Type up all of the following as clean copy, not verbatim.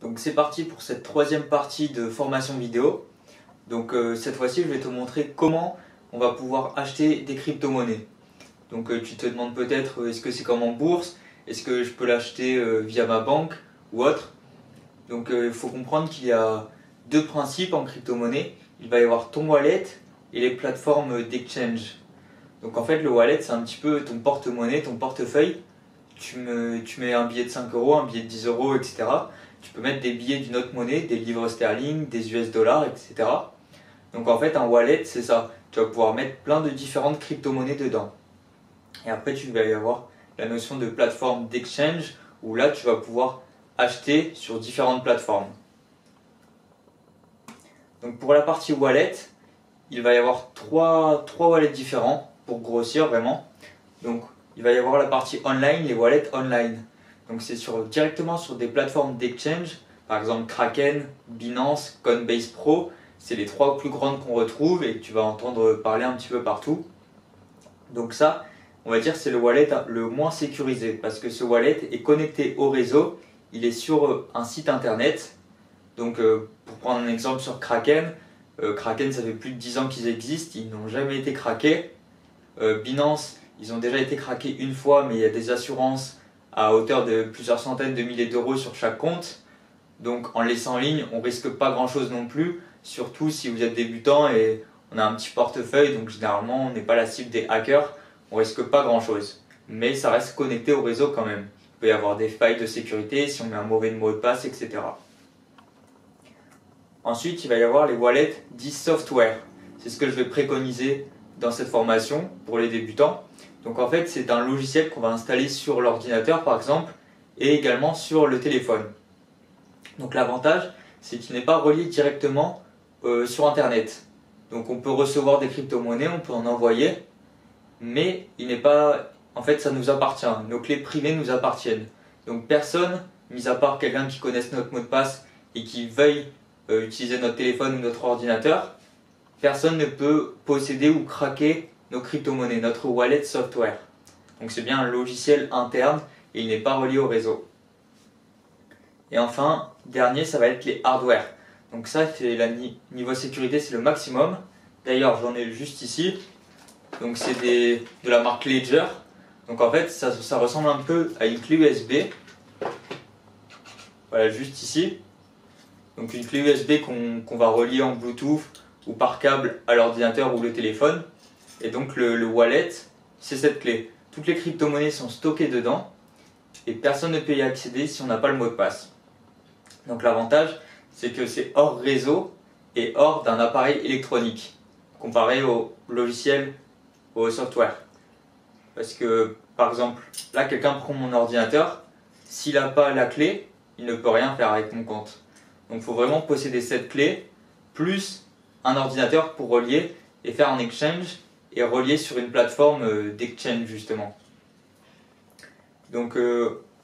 Donc c'est parti pour cette troisième partie de formation vidéo. Donc cette fois-ci, je vais te montrer comment on va pouvoir acheter des crypto-monnaies. Donc tu te demandes peut-être est-ce que c'est comme en bourse? Est-ce que je peux l'acheter via ma banque ou autre? Donc il faut comprendre qu'il y a deux principes en crypto-monnaie. Il va y avoir ton wallet et les plateformes d'exchange. Donc en fait le wallet c'est un petit peu ton porte-monnaie, ton portefeuille. Tu mets un billet de 5 euros, un billet de 10 euros, etc. Tu peux mettre des billets d'une autre monnaie, des livres sterling, des US dollars, etc. Donc en fait un wallet c'est ça. Tu vas pouvoir mettre plein de différentes crypto-monnaies dedans. Et après tu vas y avoir la notion de plateforme d'exchange où là tu vas pouvoir acheter sur différentes plateformes. Donc pour la partie wallet, il va y avoir trois wallets différents pour grossir vraiment. Donc il va y avoir la partie online, les wallets online. Donc c'est directement sur des plateformes d'exchange, par exemple Kraken, Binance, Coinbase Pro. C'est les trois plus grandes qu'on retrouve et que tu vas entendre parler un petit peu partout. Donc ça, on va dire c'est le wallet le moins sécurisé parce que ce wallet est connecté au réseau, il est sur un site internet. Donc pour prendre un exemple sur Kraken, Kraken ça fait plus de 10 ans qu'ils existent, ils n'ont jamais été craqués. Binance, ils ont déjà été craqués une fois mais il y a des assurances à hauteur de plusieurs centaines de milliers d'euros sur chaque compte. Donc en laissant en ligne, on risque pas grand chose non plus, surtout si vous êtes débutant et on a un petit portefeuille, donc généralement on n'est pas la cible des hackers, on risque pas grand chose. Mais ça reste connecté au réseau quand même. Il peut y avoir des failles de sécurité si on met un mauvais mot de passe, etc. Ensuite, il va y avoir les wallets dits software. C'est ce que je vais préconiser dans cette formation pour les débutants. Donc en fait, c'est un logiciel qu'on va installer sur l'ordinateur par exemple et également sur le téléphone. Donc l'avantage, c'est qu'il n'est pas relié directement sur Internet. Donc on peut recevoir des crypto-monnaies, on peut en envoyer, mais il n'est pas... En fait, ça nous appartient. Nos clés privées nous appartiennent. Donc personne, mis à part quelqu'un qui connaisse notre mot de passe et qui veuille utiliser notre téléphone ou notre ordinateur, personne ne peut posséder ou craquer nos crypto-monnaies, notre wallet software. Donc c'est bien un logiciel interne et il n'est pas relié au réseau. Et enfin, dernier, ça va être les hardware. Donc ça, c'est niveau sécurité, c'est le maximum. D'ailleurs, j'en ai juste ici. Donc c'est de la marque Ledger. Donc en fait, ça ressemble un peu à une clé USB. Voilà, juste ici. Donc une clé USB qu'on va relier en Bluetooth ou par câble à l'ordinateur ou le téléphone. Et donc le wallet, c'est cette clé. Toutes les crypto-monnaies sont stockées dedans et personne ne peut y accéder si on n'a pas le mot de passe. Donc l'avantage, c'est que c'est hors réseau et hors d'un appareil électronique, comparé au logiciel ou au software. Parce que, par exemple, là quelqu'un prend mon ordinateur, s'il n'a pas la clé, il ne peut rien faire avec mon compte. Donc il faut vraiment posséder cette clé, plus un ordinateur pour relier et faire un exchange et relier sur une plateforme d'exchange justement. Donc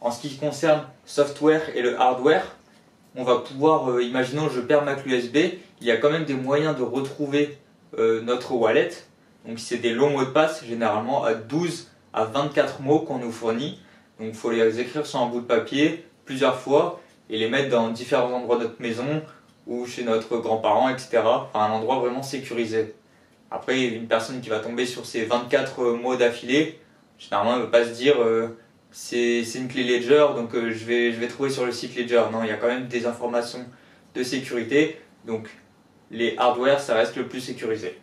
en ce qui concerne software et le hardware, on va pouvoir, imaginons je perds ma clé USB, il y a quand même des moyens de retrouver notre wallet. Donc c'est des longs mots de passe, généralement à 12 à 24 mots qu'on nous fournit. Donc il faut les écrire sur un bout de papier plusieurs fois et les mettre dans différents endroits de notre maison ou chez notre grand-parent, etc. Enfin un endroit vraiment sécurisé. Après, une personne qui va tomber sur ces 24 mots d'affilée, généralement elle ne va pas se dire c'est une clé Ledger, donc je vais trouver sur le site Ledger. Non, il y a quand même des informations de sécurité, donc les hardware, ça reste le plus sécurisé.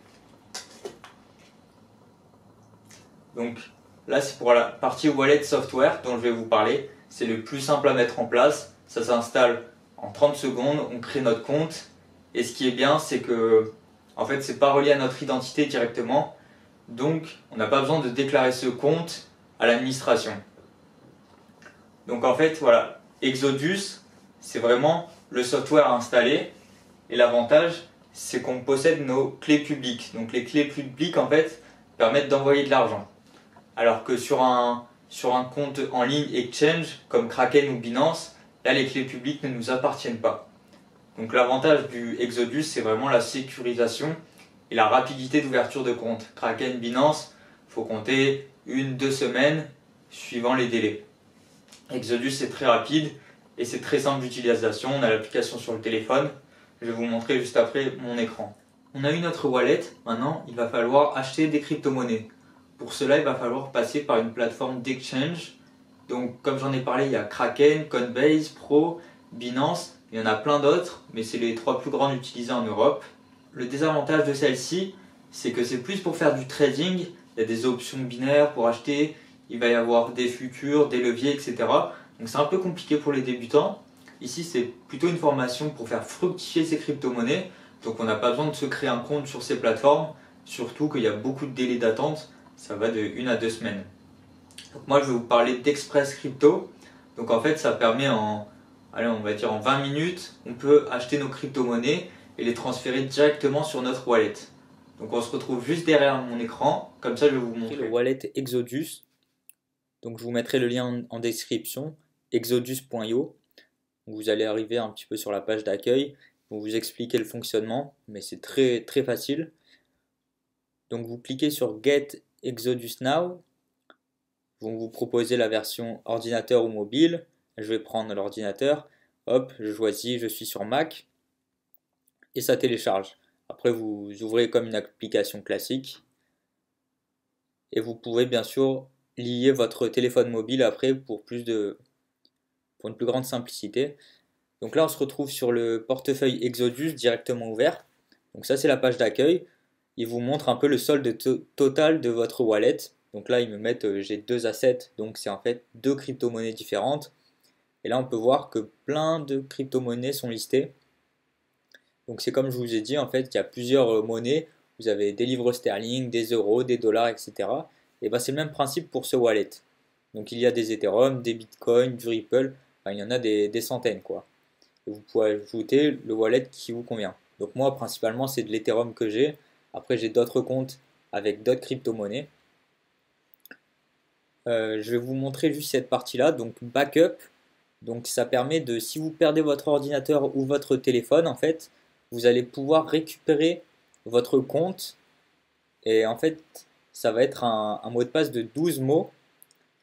Donc là, c'est pour la partie wallet software dont je vais vous parler. C'est le plus simple à mettre en place. Ça s'installe en 30 secondes, on crée notre compte. Et ce qui est bien, c'est que en fait, c'est pas relié à notre identité directement. Donc, on n'a pas besoin de déclarer ce compte à l'administration. Donc en fait, voilà, Exodus, c'est vraiment le software installé. Et l'avantage, c'est qu'on possède nos clés publiques. Donc les clés publiques, en fait, permettent d'envoyer de l'argent. Alors que sur un compte en ligne exchange, comme Kraken ou Binance, là, les clés publiques ne nous appartiennent pas. Donc l'avantage du Exodus, c'est vraiment la sécurisation et la rapidité d'ouverture de compte. Kraken, Binance, il faut compter 1-2 semaines suivant les délais. Exodus, c'est très rapide et c'est très simple d'utilisation. On a l'application sur le téléphone. Je vais vous montrer juste après mon écran. On a eu notre wallet. Maintenant, il va falloir acheter des crypto-monnaies. Pour cela, il va falloir passer par une plateforme d'exchange. Donc, comme j'en ai parlé, il y a Kraken, Coinbase, Pro, Binance. Il y en a plein d'autres, mais c'est les 3 plus grandes utilisées en Europe. Le désavantage de celle-ci, c'est que c'est plus pour faire du trading. Il y a des options binaires pour acheter. Il va y avoir des futurs, des leviers, etc. Donc c'est un peu compliqué pour les débutants. Ici, c'est plutôt une formation pour faire fructifier ces crypto-monnaies. Donc on n'a pas besoin de se créer un compte sur ces plateformes. Surtout qu'il y a beaucoup de délais d'attente. Ça va de 1 à 2 semaines. Donc moi, je vais vous parler d'Express Crypto. Donc en fait, ça permet on va dire en 20 minutes, on peut acheter nos crypto-monnaies et les transférer directement sur notre wallet. Donc on se retrouve juste derrière mon écran. Comme ça, je vais vous montrer. Le wallet Exodus. Donc je vous mettrai le lien en description, exodus.io. Vous allez arriver un petit peu sur la page d'accueil, pour vous expliquer le fonctionnement, mais c'est très très facile. Donc vous cliquez sur Get Exodus Now, vont vous proposer la version ordinateur ou mobile. Je vais prendre l'ordinateur, hop, je choisis, je suis sur Mac, et ça télécharge. Après vous ouvrez comme une application classique, et vous pouvez bien sûr lier votre téléphone mobile après pour une plus grande simplicité. Donc là, on se retrouve sur le portefeuille Exodus directement ouvert. Donc ça, c'est la page d'accueil. Il vous montre un peu le solde total de votre wallet. Donc là, ils me mettent, j'ai 2 assets, donc c'est en fait 2 crypto-monnaies différentes. Et là, on peut voir que plein de crypto-monnaies sont listées. Donc c'est comme je vous ai dit, en fait, il y a plusieurs monnaies. Vous avez des livres sterling, des euros, des dollars, etc. Et ben c'est le même principe pour ce wallet. Donc il y a des Ethereum, des Bitcoin, du Ripple. Enfin, il y en a des centaines, quoi. Et vous pouvez ajouter le wallet qui vous convient. Donc moi, principalement, c'est de l'Ethereum que j'ai. Après, j'ai d'autres comptes avec d'autres crypto-monnaies. Je vais vous montrer juste cette partie-là. Donc backup. Donc ça permet de, si vous perdez votre ordinateur ou votre téléphone, en fait, vous allez pouvoir récupérer votre compte. Et en fait, ça va être un mot de passe de 12 mots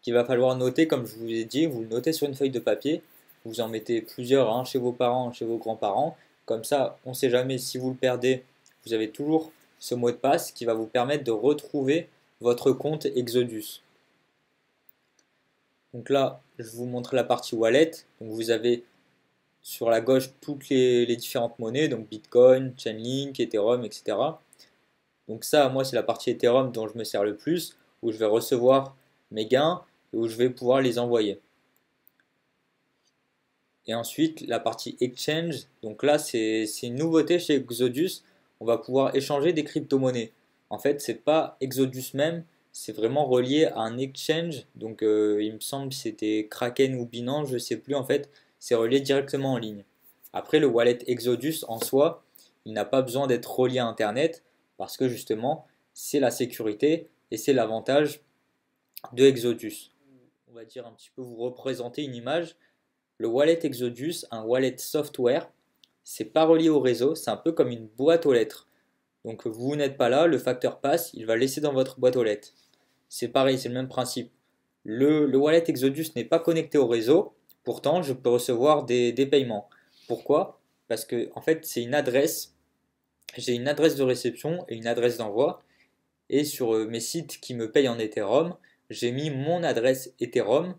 qu'il va falloir noter, comme je vous ai dit. Vous le notez sur une feuille de papier. Vous en mettez plusieurs, chez vos parents, chez vos grands-parents. Comme ça, on ne sait jamais si vous le perdez. Vous avez toujours ce mot de passe qui va vous permettre de retrouver votre compte Exodus. Donc là, je vous montre la partie wallet. Donc vous avez sur la gauche toutes les différentes monnaies, donc Bitcoin, Chainlink, Ethereum, etc. Donc ça, moi, c'est la partie Ethereum dont je me sers le plus, où je vais recevoir mes gains et où je vais pouvoir les envoyer. Et ensuite, la partie exchange, donc là, c'est une nouveauté chez Exodus. On va pouvoir échanger des crypto-monnaies. En fait, c'est pas Exodus même, c'est vraiment relié à un exchange. Donc, il me semble que c'était Kraken ou Binance, je sais plus. En fait, c'est relié directement en ligne. Après, le wallet Exodus en soi, il n'a pas besoin d'être relié à Internet parce que justement, c'est la sécurité et c'est l'avantage de Exodus. On va dire un petit peu vous représenter une image. Le wallet Exodus, un wallet software, c'est pas relié au réseau, c'est un peu comme une boîte aux lettres. Donc vous n'êtes pas là, le facteur passe, il va laisser dans votre boîte aux lettres. C'est pareil, c'est le même principe. Le wallet Exodus n'est pas connecté au réseau, pourtant je peux recevoir des paiements. Pourquoi? Parce que en fait c'est une adresse, j'ai une adresse de réception et une adresse d'envoi. Et sur mes sites qui me payent en Ethereum, j'ai mis mon adresse Ethereum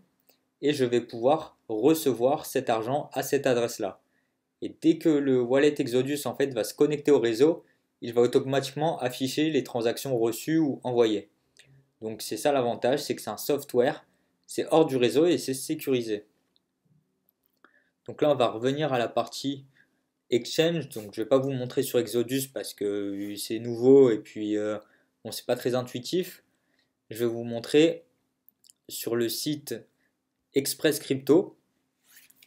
et je vais pouvoir recevoir cet argent à cette adresse-là. Et dès que le wallet Exodus en fait va se connecter au réseau, il va automatiquement afficher les transactions reçues ou envoyées. Donc c'est ça l'avantage, c'est que c'est un software, c'est hors du réseau et c'est sécurisé. Donc là on va revenir à la partie exchange. Donc je ne vais pas vous montrer sur Exodus parce que c'est nouveau et puis bon, c'est pas très intuitif. Je vais vous montrer sur le site Express Crypto.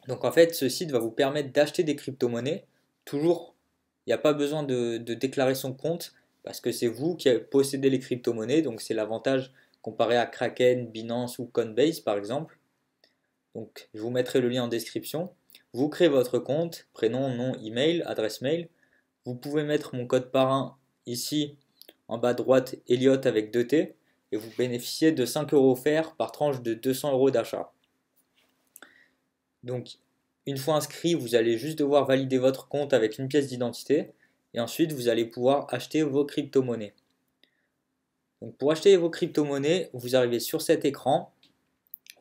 Donc en fait, ce site va vous permettre d'acheter des crypto-monnaies. Toujours, il n'y a pas besoin de déclarer son compte parce que c'est vous qui possédez les crypto-monnaies. Donc c'est l'avantage comparé à Kraken, Binance ou Coinbase par exemple. Donc je vous mettrai le lien en description. Vous créez votre compte, prénom, nom, email, adresse mail. Vous pouvez mettre mon code parrain ici en bas à droite, Elliott avec 2T. Et vous bénéficiez de 5 € offerts par tranche de 200 € d'achat. Donc Une fois inscrit, vous allez juste devoir valider votre compte avec une pièce d'identité et ensuite vous allez pouvoir acheter vos crypto-monnaies. Donc pour acheter vos crypto-monnaies, vous arrivez sur cet écran,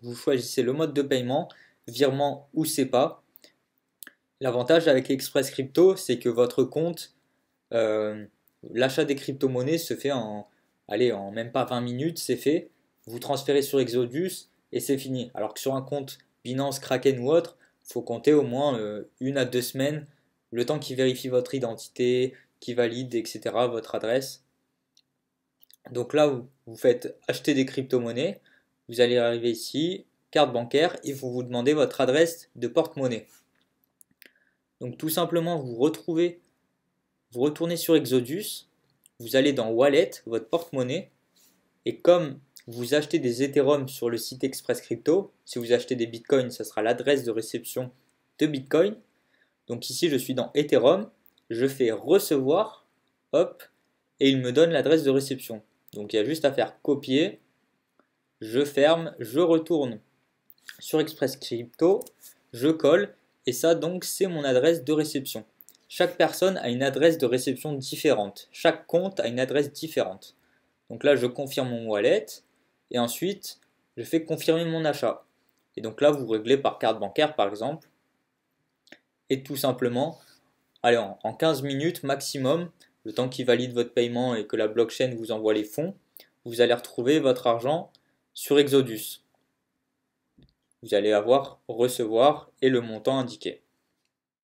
vous choisissez le mode de paiement, virement ou SEPA. L'avantage avec Express Crypto, c'est que votre compte, l'achat des crypto-monnaies se fait en même pas 20 minutes, c'est fait. Vous transférez sur Exodus et c'est fini. Alors que sur un compte Binance, Kraken ou autre, il faut compter au moins 1 à 2 semaines, le temps qu'il vérifie votre identité, qu'il valide, etc., votre adresse. Donc là, vous faites acheter des crypto-monnaies, vous allez arriver ici, carte bancaire, et vous demandez votre adresse de porte-monnaie. Donc tout simplement, vous retournez sur Exodus, vous allez dans Wallet, votre porte-monnaie, et comme vous achetez des Ethereum sur le site Express Crypto, si vous achetez des Bitcoins, ça sera l'adresse de réception de Bitcoin. Donc ici, je suis dans Ethereum, je fais recevoir, hop, et il me donne l'adresse de réception. Donc il y a juste à faire copier, je ferme, je retourne sur Express Crypto, je colle, et ça donc c'est mon adresse de réception. Chaque personne a une adresse de réception différente, chaque compte a une adresse différente. Donc là je confirme mon wallet, et ensuite je fais confirmer mon achat. Et donc là vous réglez par carte bancaire par exemple, et tout simplement, allez, en 15 minutes maximum, le temps qu'il valide votre paiement et que la blockchain vous envoie les fonds, vous allez retrouver votre argent sur Exodus. Vous allez avoir recevoir et le montant indiqué.